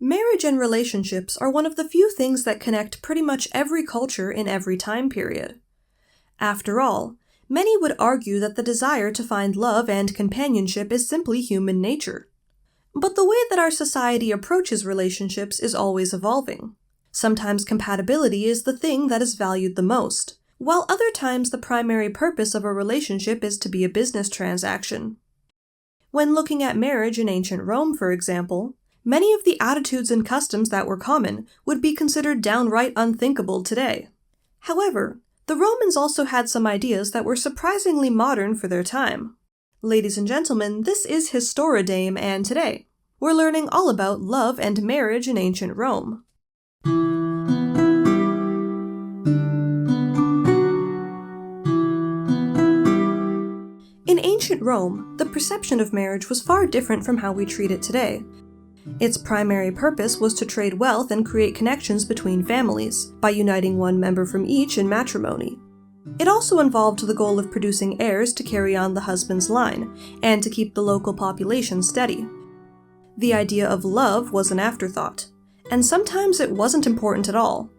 Marriage and relationships are one of the few things that connect pretty much every culture in every time period. After all, many would argue that the desire to find love and companionship is simply human nature. But the way that our society approaches relationships is always evolving. Sometimes compatibility is the thing that is valued the most, while other times the primary purpose of a relationship is to be a business transaction. When looking at marriage in ancient Rome, for example, many of the attitudes and customs that were common would be considered downright unthinkable today. However, the Romans also had some ideas that were surprisingly modern for their time. Ladies and gentlemen, this is Historidame, and today, we're learning all about love and marriage in ancient Rome. In ancient Rome, the perception of marriage was far different from how we treat it today. Its primary purpose was to trade wealth and create connections between families, by uniting one member from each in matrimony. It also involved the goal of producing heirs to carry on the husband's line, and to keep the local population steady. The idea of love was an afterthought, and sometimes it wasn't important at all.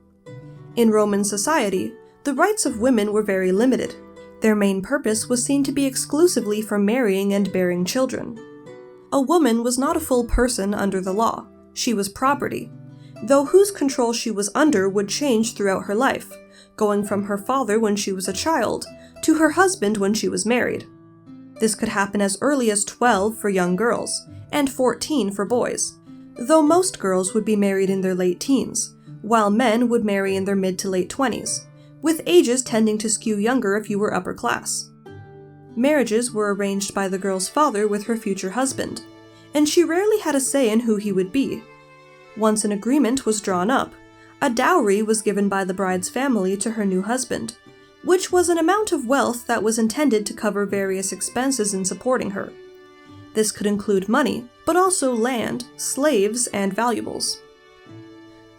In Roman society, the rights of women were very limited. Their main purpose was seen to be exclusively for marrying and bearing children. A woman was not a full person under the law. She was property, though whose control she was under would change throughout her life, going from her father when she was a child to her husband when she was married. This could happen as early as 12 for young girls, and 14 for boys, though most girls would be married in their late teens, while men would marry in their mid to late 20s, with ages tending to skew younger if you were upper class. Marriages were arranged by the girl's father with her future husband, and she rarely had a say in who he would be. Once an agreement was drawn up, a dowry was given by the bride's family to her new husband, which was an amount of wealth that was intended to cover various expenses in supporting her. This could include money, but also land, slaves, and valuables.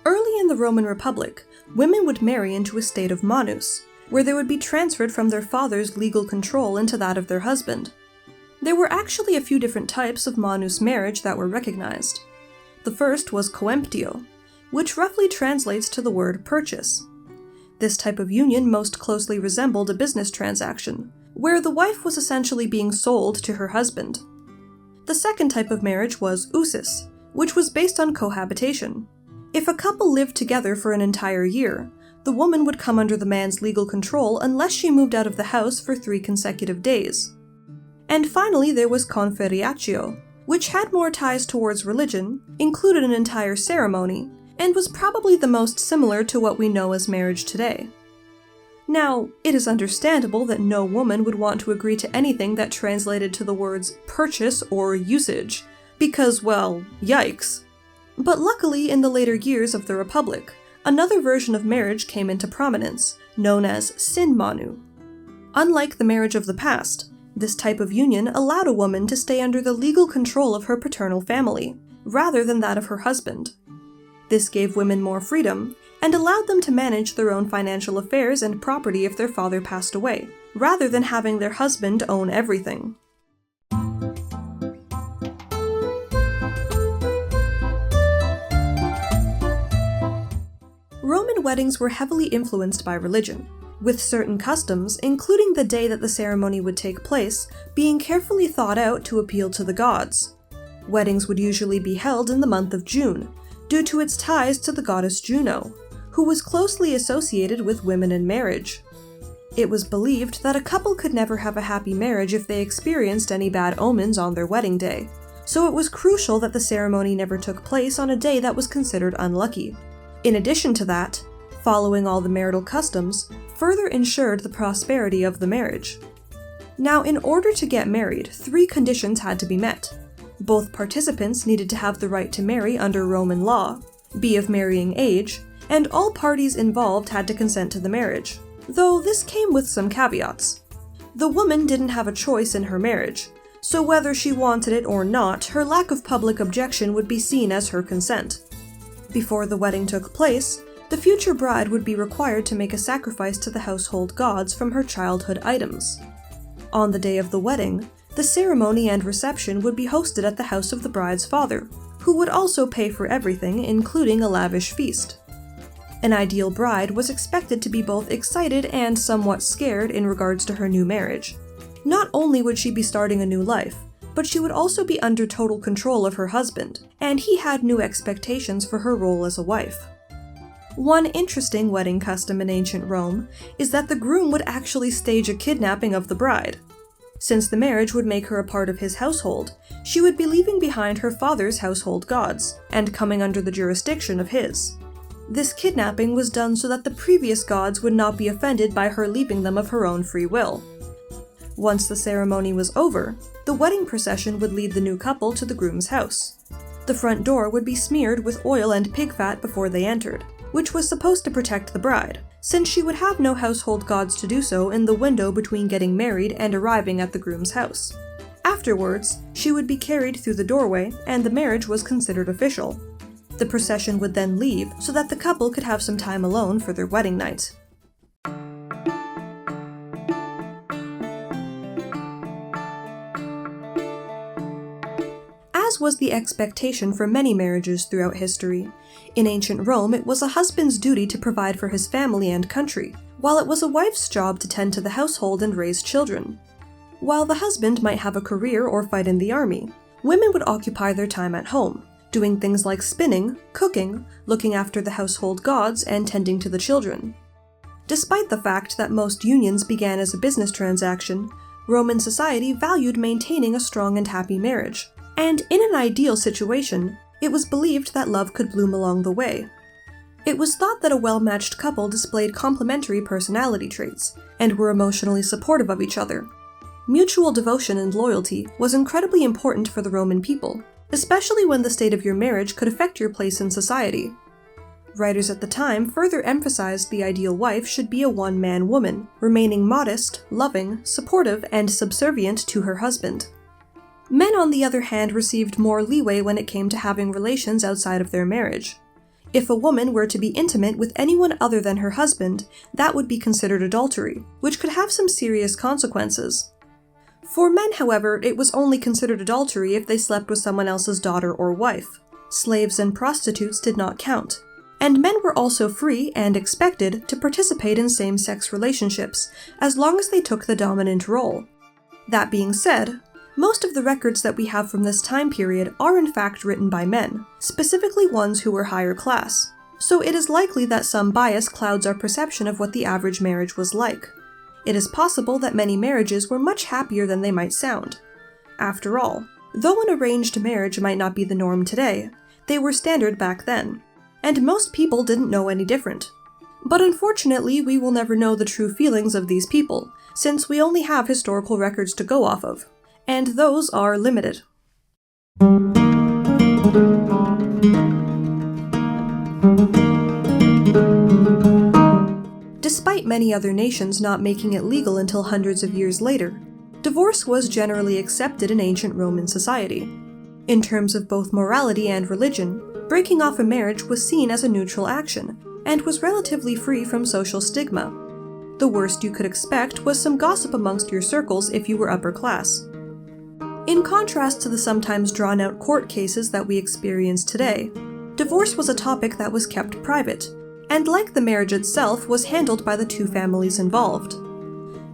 Early in the Roman Republic, women would marry into a state of manus, where they would be transferred from their father's legal control into that of their husband. There were actually a few different types of manus marriage that were recognized. The first was coemptio, which roughly translates to the word purchase. This type of union most closely resembled a business transaction, where the wife was essentially being sold to her husband. The second type of marriage was usus, which was based on cohabitation. If a couple lived together for an entire year, the woman would come under the man's legal control unless she moved out of the house for 3 consecutive days. And finally, there was conferiatio, which had more ties towards religion, included an entire ceremony, and was probably the most similar to what we know as marriage today. Now, it is understandable that no woman would want to agree to anything that translated to the words purchase or usage, because, well, yikes. But luckily, in the later years of the Republic, another version of marriage came into prominence, known as synmanu. Unlike the marriage of the past, this type of union allowed a woman to stay under the legal control of her paternal family, rather than that of her husband. This gave women more freedom, and allowed them to manage their own financial affairs and property if their father passed away, rather than having their husband own everything. Roman weddings were heavily influenced by religion, with certain customs, including the day that the ceremony would take place, being carefully thought out to appeal to the gods. Weddings would usually be held in the month of June, due to its ties to the goddess Juno, who was closely associated with women and marriage. It was believed that a couple could never have a happy marriage if they experienced any bad omens on their wedding day, so it was crucial that the ceremony never took place on a day that was considered unlucky. In addition to that, following all the marital customs further ensured the prosperity of the marriage. Now, in order to get married, 3 conditions had to be met. Both participants needed to have the right to marry under Roman law, be of marrying age, and all parties involved had to consent to the marriage, though this came with some caveats. The woman didn't have a choice in her marriage, so whether she wanted it or not, her lack of public objection would be seen as her consent. Before the wedding took place, the future bride would be required to make a sacrifice to the household gods from her childhood items. On the day of the wedding, the ceremony and reception would be hosted at the house of the bride's father, who would also pay for everything, including a lavish feast. An ideal bride was expected to be both excited and somewhat scared in regards to her new marriage. Not only would she be starting a new life, but she would also be under total control of her husband, and he had new expectations for her role as a wife. One interesting wedding custom in ancient Rome is that the groom would actually stage a kidnapping of the bride. Since the marriage would make her a part of his household, she would be leaving behind her father's household gods, and coming under the jurisdiction of his. This kidnapping was done so that the previous gods would not be offended by her leaving them of her own free will. Once the ceremony was over, the wedding procession would lead the new couple to the groom's house. The front door would be smeared with oil and pig fat before they entered, which was supposed to protect the bride, since she would have no household gods to do so in the window between getting married and arriving at the groom's house. Afterwards, she would be carried through the doorway, and the marriage was considered official. The procession would then leave so that the couple could have some time alone for their wedding night. As was the expectation for many marriages throughout history, in ancient Rome it was a husband's duty to provide for his family and country, while it was a wife's job to tend to the household and raise children. While the husband might have a career or fight in the army, women would occupy their time at home, doing things like spinning, cooking, looking after the household gods, and tending to the children. Despite the fact that most unions began as a business transaction, Roman society valued maintaining a strong and happy marriage, and in an ideal situation, it was believed that love could bloom along the way. It was thought that a well-matched couple displayed complementary personality traits, and were emotionally supportive of each other. Mutual devotion and loyalty was incredibly important for the Roman people, especially when the state of your marriage could affect your place in society. Writers at the time further emphasized the ideal wife should be a one-man woman, remaining modest, loving, supportive, and subservient to her husband. Men, on the other hand, received more leeway when it came to having relations outside of their marriage. If a woman were to be intimate with anyone other than her husband, that would be considered adultery, which could have some serious consequences. For men, however, it was only considered adultery if they slept with someone else's daughter or wife. Slaves and prostitutes did not count. And men were also free and expected to participate in same-sex relationships, as long as they took the dominant role. That being said, most of the records that we have from this time period are in fact written by men, specifically ones who were higher class, so it is likely that some bias clouds our perception of what the average marriage was like. It is possible that many marriages were much happier than they might sound. After all, though an arranged marriage might not be the norm today, they were standard back then, and most people didn't know any different. But unfortunately, we will never know the true feelings of these people, since we only have historical records to go off of, and those are limited. Despite many other nations not making it legal until hundreds of years later, divorce was generally accepted in ancient Roman society. In terms of both morality and religion, breaking off a marriage was seen as a neutral action, and was relatively free from social stigma. The worst you could expect was some gossip amongst your circles if you were upper class. In contrast to the sometimes drawn-out court cases that we experience today, divorce was a topic that was kept private, and like the marriage itself, was handled by the two families involved.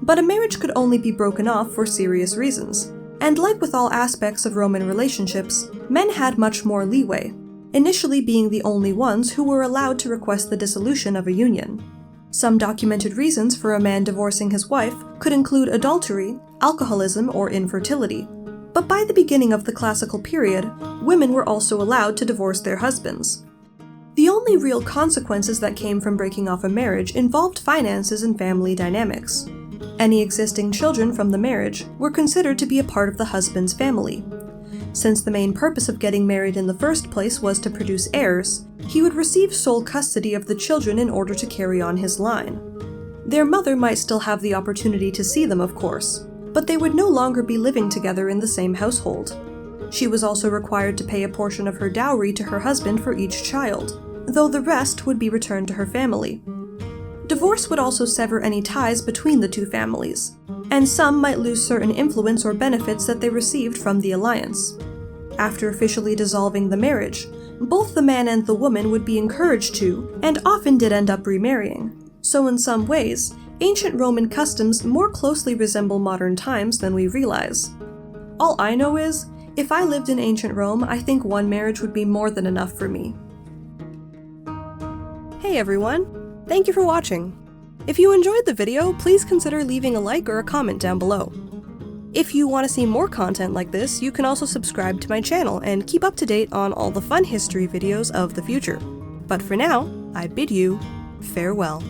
But a marriage could only be broken off for serious reasons, and like with all aspects of Roman relationships, men had much more leeway, initially being the only ones who were allowed to request the dissolution of a union. Some documented reasons for a man divorcing his wife could include adultery, alcoholism, or infertility. But by the beginning of the classical period, women were also allowed to divorce their husbands. The only real consequences that came from breaking off a marriage involved finances and family dynamics. Any existing children from the marriage were considered to be a part of the husband's family. Since the main purpose of getting married in the first place was to produce heirs, he would receive sole custody of the children in order to carry on his line. Their mother might still have the opportunity to see them, of course, but they would no longer be living together in the same household. She was also required to pay a portion of her dowry to her husband for each child, though the rest would be returned to her family. Divorce would also sever any ties between the two families, and some might lose certain influence or benefits that they received from the alliance. After officially dissolving the marriage, both the man and the woman would be encouraged to, and often did end up remarrying. So in some ways, ancient Roman customs more closely resemble modern times than we realize. All I know is, if I lived in ancient Rome, I think one marriage would be more than enough for me. Hey everyone! Thank you for watching! If you enjoyed the video, please consider leaving a like or a comment down below. If you want to see more content like this, you can also subscribe to my channel and keep up to date on all the fun history videos of the future. But for now, I bid you farewell.